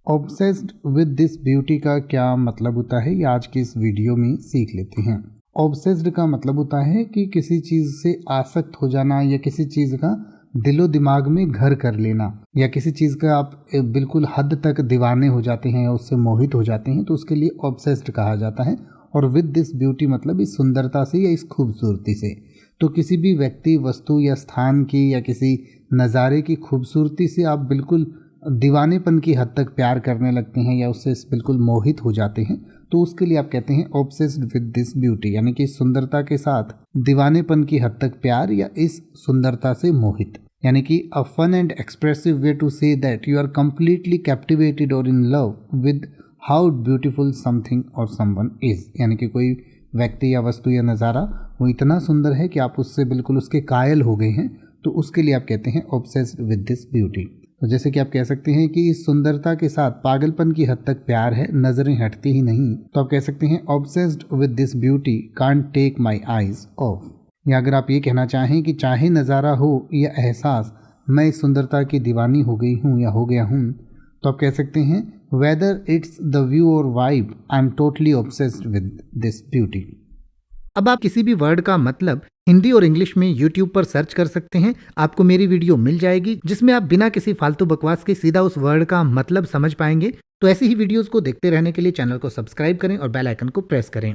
Obsessed with this beauty का क्या मतलब होता है, ये आज की इस वीडियो में सीख लेते हैं। ऑब्सेस्ड का मतलब होता है कि किसी चीज़ से आसक्त हो जाना या किसी चीज़ का दिलो दिमाग में घर कर लेना, या किसी चीज़ का आप बिल्कुल हद तक दीवाने हो जाते हैं या उससे मोहित हो जाते हैं, तो उसके लिए ऑब्सेस्ड कहा जाता है। और विद दिस ब्यूटी मतलब इस सुंदरता से या इस खूबसूरती से। तो किसी भी व्यक्ति, वस्तु या स्थान की या किसी नज़ारे की खूबसूरती से आप बिल्कुल दीवानेपन की हद तक प्यार करने लगते हैं या उससे बिल्कुल मोहित हो जाते हैं, तो उसके लिए आप कहते हैं ऑब्सेस्ड विद दिस ब्यूटी, यानी कि सुंदरता के साथ दीवानेपन की हद तक प्यार या इस सुंदरता से मोहित। यानी कि a fun and expressive way to say that you are completely captivated और in love with how beautiful something और समवन इज। यानी कि कोई व्यक्ति या वस्तु या नज़ारा वो इतना सुंदर है कि आप उससे बिल्कुल उसके कायल हो गए हैं, तो उसके लिए आप कहते हैं ऑब्सेस्ड विद दिस ब्यूटी। तो जैसे कि आप कह सकते हैं कि इस सुंदरता के साथ पागलपन की हद तक प्यार है, नजरें हटती ही नहीं, तो आप कह सकते हैं obsessed with this beauty can't take my eyes off. या अगर आप ये कहना चाहें कि चाहे नज़ारा हो या एहसास, मैं इस सुंदरता की दीवानी हो गई हूँ या हो गया हूँ, तो आप कह सकते हैं वेदर इट्स द व्यू और vibe, I am totally obsessed with this beauty. अब आप किसी भी वर्ड का मतलब हिंदी और इंग्लिश में YouTube पर सर्च कर सकते हैं। आपको मेरी वीडियो मिल जाएगी जिसमें आप बिना किसी फालतू बकवास के सीधा उस वर्ड का मतलब समझ पाएंगे। तो ऐसी ही वीडियोस को देखते रहने के लिए चैनल को सब्सक्राइब करें और बेल आइकन को प्रेस करें।